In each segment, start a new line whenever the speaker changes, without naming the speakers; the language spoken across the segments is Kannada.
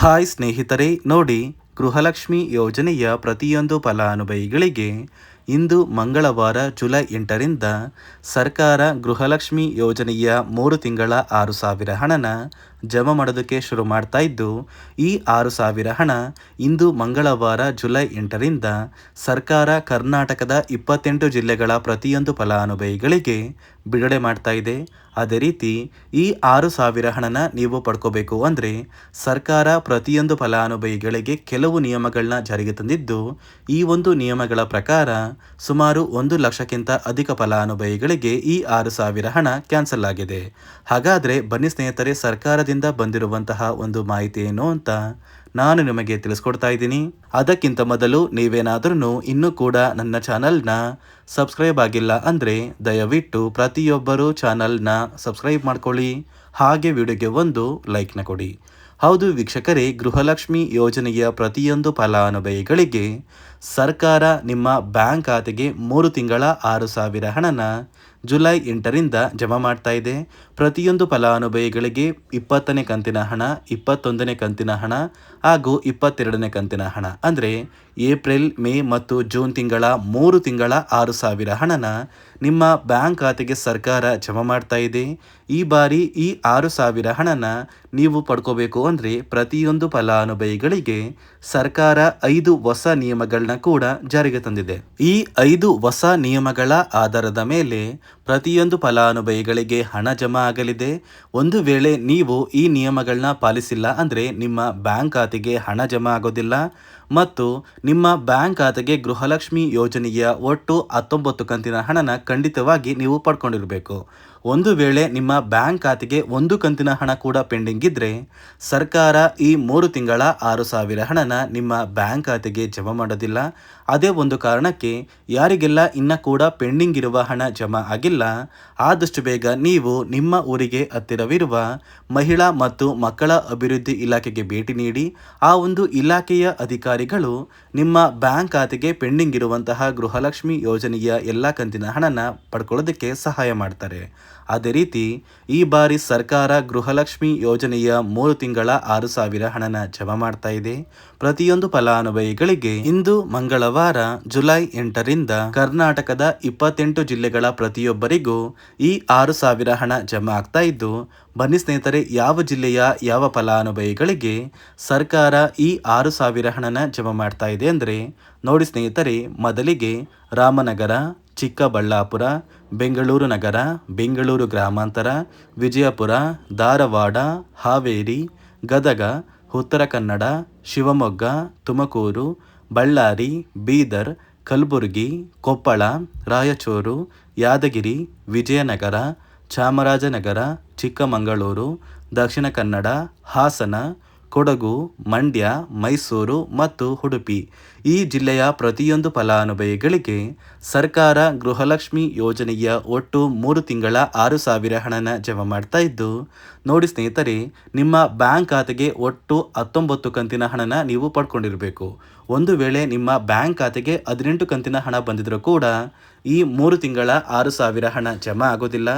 ಹಾಯ್ ಸ್ನೇಹಿತರೆ, ನೋಡಿ, ಗೃಹಲಕ್ಷ್ಮಿ ಯೋಜನೆಯ ಪ್ರತಿಯೊಂದು ಫಲಾನುಭವಿಗಳಿಗೆ ಇಂದು ಮಂಗಳವಾರ ಜುಲೈ 8ರಿಂದ ಸರ್ಕಾರ ಗೃಹಲಕ್ಷ್ಮಿ ಯೋಜನೆಯ 3 ತಿಂಗಳ 6,000 ಹಣನ ಜಮಾ ಮಾಡೋದಕ್ಕೆ ಶುರು ಮಾಡ್ತಾ ಇದ್ದು, ಈ 6,000 ಹಣ ಇಂದು ಮಂಗಳವಾರ ಜುಲೈ 8ರಿಂದ ಸರ್ಕಾರ ಕರ್ನಾಟಕದ 28 ಜಿಲ್ಲೆಗಳ ಪ್ರತಿಯೊಂದು ಫಲಾನುಭವಿಗಳಿಗೆ ಬಿಡುಗಡೆ ಮಾಡ್ತಾ ಇದೆ. ಅದೇ ರೀತಿ ಈ 6,000 ಹಣನ ನೀವು ಪಡ್ಕೋಬೇಕು ಅಂದರೆ ಸರ್ಕಾರ ಪ್ರತಿಯೊಂದು ಫಲಾನುಭವಿಗಳಿಗೆ ಕೆಲವು ನಿಯಮಗಳನ್ನ ಜಾರಿಗೆ ತಂದಿದ್ದು, ಈ ಒಂದು ನಿಯಮಗಳ ಪ್ರಕಾರ ಸುಮಾರು 1 ಲಕ್ಷಕ್ಕಿಂತ ಅಧಿಕ ಫಲಾನುಭವಿಗಳಿಗೆ ಈ 6,000 ಹಣ ಕ್ಯಾನ್ಸಲ್ ಆಗಿದೆ. ಹಾಗಾದರೆ ಬನ್ನಿ ಸ್ನೇಹಿತರೆ, ಸರ್ಕಾರದಿಂದ ಬಂದಿರುವಂತಹ ಒಂದು ಮಾಹಿತಿ ಏನು ಅಂತ ನಾನು ನಿಮಗೆ ತಿಳಿಸ್ಕೊಡ್ತಾ ಇದ್ದೀನಿ. ಅದಕ್ಕಿಂತ ಮೊದಲು ನೀವೇನಾದ್ರೂ ಇನ್ನೂ ಕೂಡ ನನ್ನ ಚಾನಲ್ನ ಸಬ್ಸ್ಕ್ರೈಬ್ ಆಗಿಲ್ಲ ಅಂದರೆ ದಯವಿಟ್ಟು ಪ್ರತಿಯೊಬ್ಬರು ಚಾನಲ್ನ ಸಬ್ಸ್ಕ್ರೈಬ್ ಮಾಡ್ಕೊಳ್ಳಿ, ಹಾಗೆ ವಿಡಿಯೋಗೆ ಒಂದು ಲೈಕ್ನ ಕೊಡಿ. ಹೌದು ವೀಕ್ಷಕರೇ, ಗೃಹಲಕ್ಷ್ಮಿ ಯೋಜನೆಯ ಪ್ರತಿಯೊಂದು ಫಲಾನುಭವಿಗಳಿಗೆ ಸರ್ಕಾರ ನಿಮ್ಮ ಬ್ಯಾಂಕ್ ಖಾತೆಗೆ 3 ತಿಂಗಳ 6,000 ಹಣನ ಜುಲೈ 8ರಿಂದ ಜಮಾ ಮಾಡ್ತಾ ಇದೆ. ಪ್ರತಿಯೊಂದು ಫಲಾನುಭವಿಗಳಿಗೆ 20ನೇ ಕಂತಿನ ಹಣ, 21ನೇ ಕಂತಿನ ಹಣ ಹಾಗೂ 22ನೇ ಕಂತಿನ ಹಣ ಅಂದರೆ ಏಪ್ರಿಲ್, ಮೇ ಮತ್ತು ಜೂನ್ ತಿಂಗಳ 3 ತಿಂಗಳ 6,000 ಹಣನ ನಿಮ್ಮ ಬ್ಯಾಂಕ್ ಖಾತೆಗೆ ಸರ್ಕಾರ ಜಮಾ ಮಾಡ್ತಾ ಇದೆ. ಈ ಬಾರಿ ಈ 6,000 ಹಣನ ನೀವು ಪಡ್ಕೋಬೇಕು ಅಂದರೆ ಪ್ರತಿಯೊಂದು ಫಲಾನುಭವಿಗಳಿಗೆ ಸರ್ಕಾರ 5 ಹೊಸ ನಿಯಮಗಳನ್ನ ಕೂಡ ಜಾರಿಗೆ ತಂದಿದೆ. ಈ 5 ಹೊಸ ನಿಯಮಗಳ ಆಧಾರದ ಮೇಲೆ ಪ್ರತಿಯೊಂದು ಫಲಾನುಭವಿಗಳಿಗೆ ಹಣ ಜಮಾ ಆಗಲಿದೆ. ಒಂದು ವೇಳೆ ನೀವು ಈ ನಿಯಮಗಳನ್ನ ಪಾಲಿಸಿಲ್ಲ ಅಂದರೆ ನಿಮ್ಮ ಬ್ಯಾಂಕ್ ಖಾತೆಗೆ ಹಣ ಜಮಾ ಆಗೋದಿಲ್ಲ ಮತ್ತು ನಿಮ್ಮ ಬ್ಯಾಂಕ್ ಖಾತೆಗೆ ಗೃಹಲಕ್ಷ್ಮಿ ಯೋಜನೆಯ ಒಟ್ಟು 19 ಕಂತಿನ ಹಣನ ಖಂಡಿತವಾಗಿ ನೀವು ಪಡ್ಕೊಂಡಿರಬೇಕು. ಒಂದು ವೇಳೆ ನಿಮ್ಮ ಬ್ಯಾಂಕ್ ಖಾತೆಗೆ 1 ಕಂತಿನ ಹಣ ಕೂಡ ಪೆಂಡಿಂಗ್ ಇದ್ದರೆ ಸರ್ಕಾರ ಈ 3 ತಿಂಗಳ 6,000 ಹಣನ ನಿಮ್ಮ ಬ್ಯಾಂಕ್ ಖಾತೆಗೆ ಜಮಾ ಮಾಡೋದಿಲ್ಲ. ಅದೇ ಒಂದು ಕಾರಣಕ್ಕೆ ಯಾರಿಗೆಲ್ಲ ಇನ್ನೂ ಕೂಡ ಪೆಂಡಿಂಗ್ ಇರುವ ಹಣ ಜಮಾ ಆಗಿಲ್ಲ, ಆದಷ್ಟು ಬೇಗ ನೀವು ನಿಮ್ಮ ಊರಿಗೆ ಹತ್ತಿರವಿರುವ ಮಹಿಳಾ ಮತ್ತು ಮಕ್ಕಳ ಅಭಿವೃದ್ಧಿ ಇಲಾಖೆಗೆ ಭೇಟಿ ನೀಡಿ ಆ ಒಂದು ಇಲಾಖೆಯ ಅಧಿಕಾರಿಗಳು ನಿಮ್ಮ ಬ್ಯಾಂಕ್ ಖಾತೆಗೆ ಪೆಂಡಿಂಗ್ ಇರುವಂತಹ ಗೃಹಲಕ್ಷ್ಮಿ ಯೋಜನೆಯ ಎಲ್ಲ ಕಂತಿನ ಹಣನ ಪಡ್ಕೊಳ್ಳೋದಕ್ಕೆ ಸಹಾಯ ಮಾಡ್ತಾರೆ. ಅದೇ ರೀತಿ ಈ ಬಾರಿ ಸರ್ಕಾರ ಗೃಹಲಕ್ಷ್ಮಿ ಯೋಜನೆಯ 3 ತಿಂಗಳ 6,000 ಹಣನ ಜಮಾ ಮಾಡ್ತಾ ಇದೆ. ಪ್ರತಿಯೊಂದು ಫಲಾನುಭವಿಗಳಿಗೆ ಇಂದು ಮಂಗಳವಾರ ಜುಲೈ 8ರಿಂದ ಕರ್ನಾಟಕದ 28 ಜಿಲ್ಲೆಗಳ ಪ್ರತಿಯೊಬ್ಬರಿಗೂ ಈ 6,000 ಹಣ ಜಮಾ ಆಗ್ತಾ ಇದ್ದು, ಬನ್ನಿ ಸ್ನೇಹಿತರೆ, ಯಾವ ಜಿಲ್ಲೆಯ ಯಾವ ಫಲಾನುಭವಿಗಳಿಗೆ ಸರ್ಕಾರ ಈ 6,000 ಹಣನ ಜಮಾ ಮಾಡ್ತಾ ಇದೆ ಅಂದರೆ ನೋಡಿ ಸ್ನೇಹಿತರೆ, ಮೊದಲಿಗೆ ರಾಮನಗರ, ಚಿಕ್ಕಬಳ್ಳಾಪುರ, ಬೆಂಗಳೂರು ನಗರ, ಬೆಂಗಳೂರು ಗ್ರಾಮಾಂತರ, ವಿಜಯಪುರ, ಧಾರವಾಡ, ಹಾವೇರಿ, ಗದಗ, ಉತ್ತರ ಕನ್ನಡ, ಶಿವಮೊಗ್ಗ, ತುಮಕೂರು, ಬಳ್ಳಾರಿ, ಬೀದರ್, ಕಲಬುರಗಿ, ಕೊಪ್ಪಳ, ರಾಯಚೂರು, ಯಾದಗಿರಿ, ವಿಜಯನಗರ, ಚಾಮರಾಜನಗರ, ಚಿಕ್ಕಮಗಳೂರು, ದಕ್ಷಿಣ ಕನ್ನಡ, ಹಾಸನ, ಕೊಡಗು, ಮಂಡ್ಯ, ಮೈಸೂರು ಮತ್ತು ಉಡುಪಿ ಈ ಜಿಲ್ಲೆಯ ಪ್ರತಿಯೊಂದು ಫಲಾನುಭವಿಗಳಿಗೆ ಸರ್ಕಾರ ಗೃಹಲಕ್ಷ್ಮಿ ಯೋಜನೆಯ ಒಟ್ಟು 3 ತಿಂಗಳ 6,000 ಹಣನ ಜಮಾ ಮಾಡ್ತಾ ಇದ್ದು, ನೋಡಿ ಸ್ನೇಹಿತರೆ, ನಿಮ್ಮ ಬ್ಯಾಂಕ್ ಖಾತೆಗೆ ಒಟ್ಟು 19 ಕಂತಿನ ಹಣನ ನೀವು ಪಡ್ಕೊಂಡಿರಬೇಕು. ಒಂದು ವೇಳೆ ನಿಮ್ಮ ಬ್ಯಾಂಕ್ ಖಾತೆಗೆ 18 ಕಂತಿನ ಹಣ ಬಂದಿದ್ರೂ ಕೂಡ ಈ 3 ತಿಂಗಳ 6,000 ಹಣ ಜಮಾ ಆಗೋದಿಲ್ಲ.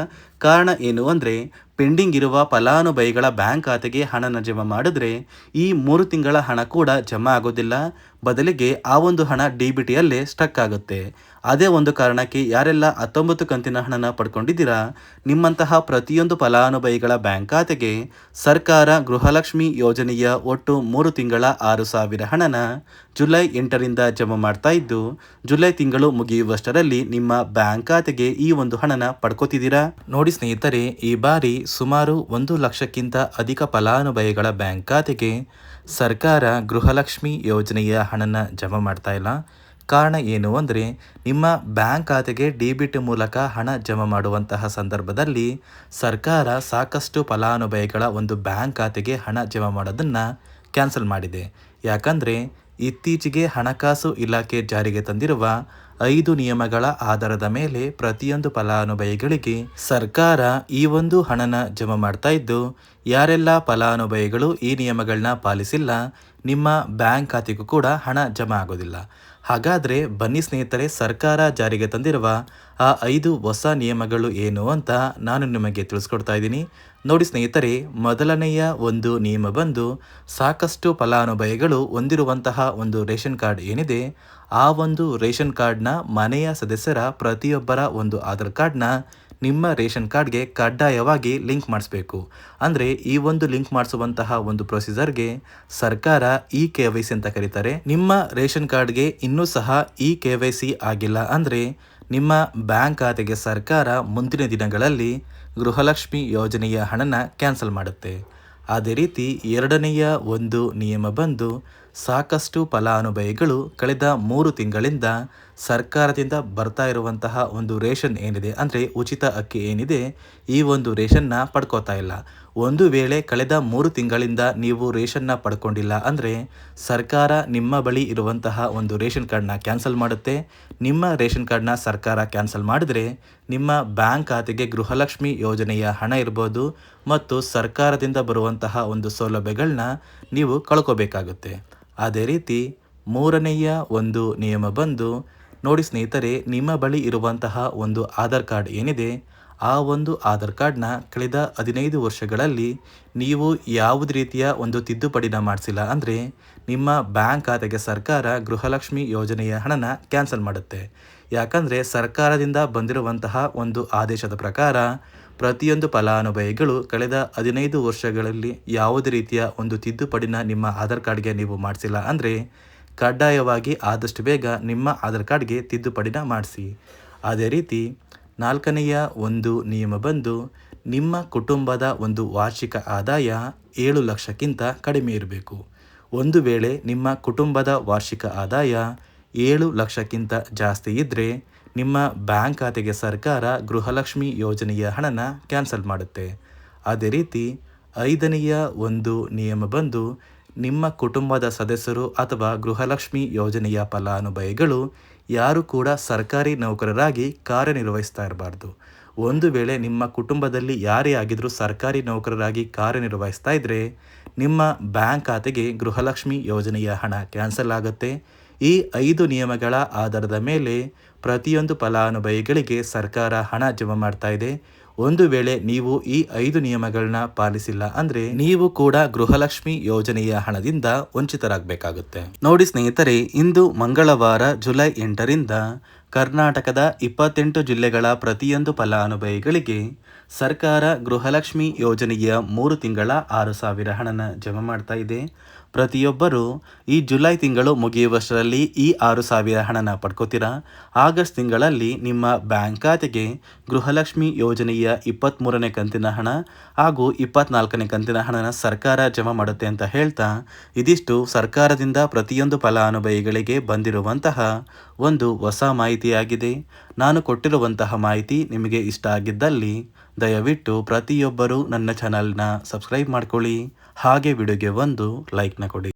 ಕಾರಣ ಏನು ಅಂದರೆ ಪೆಂಡಿಂಗ್ ಇರುವ ಫಲಾನುಭವಿಗಳ ಬ್ಯಾಂಕ್ ಖಾತೆಗೆ ಹಣನ ಜಮಾ ಮಾಡಿದ್ರೆ ಈ 3 ತಿಂಗಳ ಹಣ ಕೂಡ ಜಮಾ ಆಗೋದಿಲ್ಲ, ಬದಲಿಗೆ ಆ ಒಂದು ಹಣ DBTಯಲ್ಲೇ ಸ್ಟಕ್ ಆಗುತ್ತೆ. ಅದೇ ಒಂದು ಕಾರಣಕ್ಕೆ ಯಾರೆಲ್ಲ 19 ಕಂತಿನ ಹಣನ ಪಡ್ಕೊಂಡಿದ್ದೀರಾ, ನಿಮ್ಮಂತಹ ಪ್ರತಿಯೊಂದು ಫಲಾನುಭವಿಗಳ ಬ್ಯಾಂಕ್ ಖಾತೆಗೆ ಸರ್ಕಾರ ಗೃಹಲಕ್ಷ್ಮಿ ಯೋಜನೆಯ ಒಟ್ಟು 3 ತಿಂಗಳ 6,000 ಹಣನ ಜುಲೈ 8ರಿಂದ ಜಮಾ ಮಾಡ್ತಾ ಇದ್ದು, ಜುಲೈ ತಿಂಗಳು ಮುಗಿಯುವಷ್ಟರಲ್ಲಿ ನಿಮ್ಮ ಬ್ಯಾಂಕ್ ಖಾತೆಗೆ ಈ ಒಂದು ಹಣನ ಪಡ್ಕೋತಿದ್ದೀರಾ. ನೋಡಿ ಸ್ನೇಹಿತರೆ, ಈ ಬಾರಿ ಸುಮಾರು 1 ಲಕ್ಷಕ್ಕಿಂತ ಅಧಿಕ ಫಲಾನುಭವಿಗಳ ಬ್ಯಾಂಕ್ ಖಾತೆಗೆ ಸರ್ಕಾರ ಗೃಹಲಕ್ಷ್ಮಿ ಯೋಜನೆಯ ಹಣನ ಜಮಾ ಮಾಡ್ತಾ ಇಲ್ಲ. ಕಾರಣ ಏನು ಅಂದರೆ ನಿಮ್ಮ ಬ್ಯಾಂಕ್ ಖಾತೆಗೆ DBT ಮೂಲಕ ಹಣ ಜಮಾ ಮಾಡುವಂತಹ ಸಂದರ್ಭದಲ್ಲಿ ಸರ್ಕಾರ ಸಾಕಷ್ಟು ಫಲಾನುಭವಿಗಳ ಒಂದು ಬ್ಯಾಂಕ್ ಖಾತೆಗೆ ಹಣ ಜಮಾ ಮಾಡೋದನ್ನು ಕ್ಯಾನ್ಸಲ್ ಮಾಡಿದೆ. ಯಾಕಂದರೆ ಇತ್ತೀಚೆಗೆ ಹಣಕಾಸು ಇಲಾಖೆ ಜಾರಿಗೆ ತಂದಿರುವ 5 ನಿಯಮಗಳ ಆಧಾರದ ಮೇಲೆ ಪ್ರತಿಯೊಂದು ಫಲಾನುಭವಿಗಳಿಗೆ ಸರ್ಕಾರ ಈ ಒಂದು ಹಣನ ಜಮಾ ಮಾಡ್ತಾ ಇದ್ದು, ಯಾರೆಲ್ಲ ಫಲಾನುಭವಿಗಳು ಈ ನಿಯಮಗಳನ್ನ ಪಾಲಿಸಿಲ್ಲ ನಿಮ್ಮ ಬ್ಯಾಂಕ್ ಖಾತೆಗೂ ಕೂಡ ಹಣ ಜಮಾ ಆಗೋದಿಲ್ಲ. ಹಾಗಾದರೆ ಬನ್ನಿ ಸ್ನೇಹಿತರೆ, ಸರ್ಕಾರ ಜಾರಿಗೆ ತಂದಿರುವ ಆ 5 ಹೊಸ ನಿಯಮಗಳು ಏನು ಅಂತ ನಾನು ನಿಮಗೆ ತಿಳಿಸ್ಕೊಡ್ತಾ ಇದ್ದೀನಿ. ನೋಡಿ ಸ್ನೇಹಿತರೆ, ಮೊದಲನೆಯ ಒಂದು ನಿಯಮ ಬಂದು ಸಾಕಷ್ಟು ಫಲಾನುಭವಿಗಳು ಹೊಂದಿರುವಂತಹ ಒಂದು ರೇಷನ್ ಕಾರ್ಡ್ ಏನಿದೆ, ಆ ಒಂದು ರೇಷನ್ ಕಾರ್ಡ್ನ ಮನೆಯ ಸದಸ್ಯರ ಪ್ರತಿಯೊಬ್ಬರ ಒಂದು ಆಧಾರ್ ಕಾರ್ಡ್ನ ನಿಮ್ಮ ರೇಷನ್ ಕಾರ್ಡ್ಗೆ ಕಡ್ಡಾಯವಾಗಿ ಲಿಂಕ್ ಮಾಡಿಸ್ಬೇಕು. ಅಂದರೆ ಈ ಒಂದು ಲಿಂಕ್ ಮಾಡಿಸುವಂತಹ ಒಂದು ಪ್ರೊಸೀಜರ್ಗೆ ಸರ್ಕಾರ KYC ಅಂತ ಕರೀತಾರೆ. ನಿಮ್ಮ ರೇಷನ್ ಕಾರ್ಡ್ಗೆ ಇನ್ನೂ ಸಹ KYC ಆಗಿಲ್ಲ ಅಂದರೆ ನಿಮ್ಮ ಬ್ಯಾಂಕ್ ಖಾತೆಗೆ ಸರ್ಕಾರ ಮುಂದಿನ ದಿನಗಳಲ್ಲಿ ಗೃಹಲಕ್ಷ್ಮಿ ಯೋಜನೆಯ ಹಣನ ಕ್ಯಾನ್ಸಲ್ ಮಾಡುತ್ತೆ. ಅದೇ ರೀತಿ ಎರಡನೆಯ ಒಂದು ನಿಯಮ ಬಂದು ಸಾಕಷ್ಟು ಫಲಾನುಭವಿಗಳು ಕಳೆದ 3 ತಿಂಗಳಿಂದ ಸರ್ಕಾರದಿಂದ ಬರ್ತಾ ಇರುವಂತಹ ಒಂದು ರೇಷನ್ ಏನಿದೆ, ಅಂದರೆ ಉಚಿತ ಅಕ್ಕಿ ಏನಿದೆ, ಈ ಒಂದು ರೇಷನ್ನ ಪಡ್ಕೋತಾ ಇಲ್ಲ. ಒಂದು ವೇಳೆ ಕಳೆದ 3 ತಿಂಗಳಿಂದ ನೀವು ರೇಷನ್ನ ಪಡ್ಕೊಂಡಿಲ್ಲ ಅಂದರೆ ಸರ್ಕಾರ ನಿಮ್ಮ ಬಳಿ ಇರುವಂತಹ ಒಂದು ರೇಷನ್ ಕಾರ್ಡ್ನ ಕ್ಯಾನ್ಸಲ್ ಮಾಡುತ್ತೆ. ನಿಮ್ಮ ರೇಷನ್ ಕಾರ್ಡ್ನ ಸರ್ಕಾರ ಕ್ಯಾನ್ಸಲ್ ಮಾಡಿದ್ರೆ ನಿಮ್ಮ ಬ್ಯಾಂಕ್ ಖಾತೆಗೆ ಗೃಹಲಕ್ಷ್ಮಿ ಯೋಜನೆಯ ಹಣ ಇರ್ಬೋದು ಮತ್ತು ಸರ್ಕಾರದಿಂದ ಬರುವಂತಹ ಒಂದು ಸೌಲಭ್ಯಗಳನ್ನ ನೀವು ಕಳ್ಕೋಬೇಕಾಗುತ್ತೆ. ಅದೇ ರೀತಿ ಮೂರನೆಯ ಒಂದು ನಿಯಮ ಬಂದು ನೋಡಿ ಸ್ನೇಹಿತರೆ, ನಿಮ್ಮ ಬಳಿ ಇರುವಂತಹ ಒಂದು ಆಧಾರ್ ಕಾರ್ಡ್ ಏನಿದೆ, ಆ ಒಂದು ಆಧಾರ್ ಕಾರ್ಡ್ನ ಕಳೆದ 15 ವರ್ಷಗಳಲ್ಲಿ ನೀವು ಯಾವುದೇ ರೀತಿಯ ಒಂದು ತಿದ್ದುಪಡಿನ ಮಾಡಿಸಿಲ್ಲ ಅಂದರೆ ನಿಮ್ಮ ಬ್ಯಾಂಕ್ ಖಾತೆಗೆ ಸರ್ಕಾರ ಗೃಹಲಕ್ಷ್ಮಿ ಯೋಜನೆಯ ಹಣನ ಕ್ಯಾನ್ಸಲ್ ಮಾಡುತ್ತೆ. ಯಾಕಂದರೆ ಸರ್ಕಾರದಿಂದ ಬಂದಿರುವಂತಹ ಒಂದು ಆದೇಶದ ಪ್ರಕಾರ ಪ್ರತಿಯೊಂದು ಫಲಾನುಭವಿಗಳು ಕಳೆದ 15 ವರ್ಷಗಳಲ್ಲಿ ಯಾವುದೇ ರೀತಿಯ ಒಂದು ತಿದ್ದುಪಡಿನ ನಿಮ್ಮ ಆಧಾರ್ ಕಾರ್ಡ್ಗೆ ನೀವು ಮಾಡಿಸಿಲ್ಲ ಅಂದರೆ ಕಡ್ಡಾಯವಾಗಿ ಆದಷ್ಟು ಬೇಗ ನಿಮ್ಮ ಆಧಾರ್ ಕಾರ್ಡ್ಗೆ ತಿದ್ದುಪಡಿನ ಮಾಡಿಸಿ. ಅದೇ ರೀತಿ ನಾಲ್ಕನೆಯ ಒಂದು ನಿಯಮ ಬಂದು ನಿಮ್ಮ ಕುಟುಂಬದ ಒಂದು ವಾರ್ಷಿಕ ಆದಾಯ 7 ಲಕ್ಷಕ್ಕಿಂತ ಕಡಿಮೆ ಇರಬೇಕು. ಒಂದು ವೇಳೆ ನಿಮ್ಮ ಕುಟುಂಬದ ವಾರ್ಷಿಕ ಆದಾಯ 7 ಲಕ್ಷಕ್ಕಿಂತ ಜಾಸ್ತಿ ಇದ್ದರೆ ನಿಮ್ಮ ಬ್ಯಾಂಕ್ ಖಾತೆಗೆ ಸರ್ಕಾರ ಗೃಹಲಕ್ಷ್ಮಿ ಯೋಜನೆಯ ಹಣನ ಕ್ಯಾನ್ಸಲ್ ಮಾಡುತ್ತೆ. ಅದೇ ರೀತಿ ಐದನೆಯ ಒಂದು ನಿಯಮ ಬಂದು ನಿಮ್ಮ ಕುಟುಂಬದ ಸದಸ್ಯರು ಅಥವಾ ಗೃಹಲಕ್ಷ್ಮಿ ಯೋಜನೆಯ ಫಲಾನುಭವಿಗಳು ಯಾರು ಕೂಡ ಸರ್ಕಾರಿ ನೌಕರರಾಗಿ ಕಾರ್ಯನಿರ್ವಹಿಸ್ತಾ ಇರಬಾರ್ದು. ಒಂದು ವೇಳೆ ನಿಮ್ಮ ಕುಟುಂಬದಲ್ಲಿ ಯಾರೇ ಆಗಿದ್ರೂ ಸರ್ಕಾರಿ ನೌಕರರಾಗಿ ಕಾರ್ಯನಿರ್ವಹಿಸ್ತಾ ಇದ್ದರೆ ನಿಮ್ಮ ಬ್ಯಾಂಕ್ ಖಾತೆಗೆ ಗೃಹಲಕ್ಷ್ಮಿ ಯೋಜನೆಯ ಹಣ ಕ್ಯಾನ್ಸಲ್ ಆಗುತ್ತೆ. ಈ 5 ನಿಯಮಗಳ ಆಧಾರದ ಮೇಲೆ ಪ್ರತಿಯೊಂದು ಫಲಾನುಭವಿಗಳಿಗೆ ಸರ್ಕಾರ ಹಣ ಜಮಾ ಮಾಡ್ತಾ ಇದೆ. ಒಂದು ವೇಳೆ ನೀವು ಈ 5 ನಿಯಮಗಳನ್ನ ಪಾಲಿಸಿಲ್ಲ ಅಂದರೆ ನೀವು ಕೂಡ ಗೃಹಲಕ್ಷ್ಮಿ ಯೋಜನೆಯ ಹಣದಿಂದ ವಂಚಿತರಾಗಬೇಕಾಗುತ್ತೆ. ನೋಡಿ ಸ್ನೇಹಿತರೆ, ಇಂದು ಮಂಗಳವಾರ ಜುಲೈ 8ರಿಂದ ಕರ್ನಾಟಕದ 28 ಜಿಲ್ಲೆಗಳ ಪ್ರತಿಯೊಂದು ಫಲಾನುಭವಿಗಳಿಗೆ ಸರ್ಕಾರ ಗೃಹಲಕ್ಷ್ಮಿ ಯೋಜನೆಯ 3 ತಿಂಗಳ 6,000 ಹಣನ ಜಮಾ ಮಾಡ್ತಾ ಇದೆ. ಪ್ರತಿಯೊಬ್ಬರು ಈ ಜುಲೈ ತಿಂಗಳು ಮುಗಿಯುವಷ್ಟರಲ್ಲಿ ಈ 6,000 ಹಣನ ಪಡ್ಕೋತೀರಾ. ಆಗಸ್ಟ್ ತಿಂಗಳಲ್ಲಿ ನಿಮ್ಮ ಬ್ಯಾಂಕ್ ಖಾತೆಗೆ ಗೃಹಲಕ್ಷ್ಮಿ ಯೋಜನೆಯ 23ನೇ ಕಂತಿನ ಹಣ ಹಾಗೂ 24ನೇ ಕಂತಿನ ಹಣನ ಸರ್ಕಾರ ಜಮಾ ಮಾಡುತ್ತೆ ಅಂತ ಹೇಳ್ತಾ, ಇದಿಷ್ಟು ಸರ್ಕಾರದಿಂದ ಪ್ರತಿಯೊಂದು ಫಲಾನುಭವಿಗಳಿಗೆ ಬಂದಿರುವಂತಹ ಒಂದು ಹೊಸ ಮಾಹಿತಿಯಾಗಿದೆ. ನಾನು ಕೊಟ್ಟಿರುವಂತಹ ಮಾಹಿತಿ ನಿಮಗೆ ಇಷ್ಟ ಆಗಿದ್ದಲ್ಲಿ ದಯವಿಟ್ಟು ಪ್ರತಿಯೊಬ್ಬರು ನನ್ನ ಚಾನಲ್ನ ಸಬ್ಸ್ಕ್ರೈಬ್ ಮಾಡ್ಕೊಳ್ಳಿ. ಹಾಗೆ ವಿಡಿಯೋಗೆ ಒಂದು ಲೈಕ್ನ ಕೊಡಿ.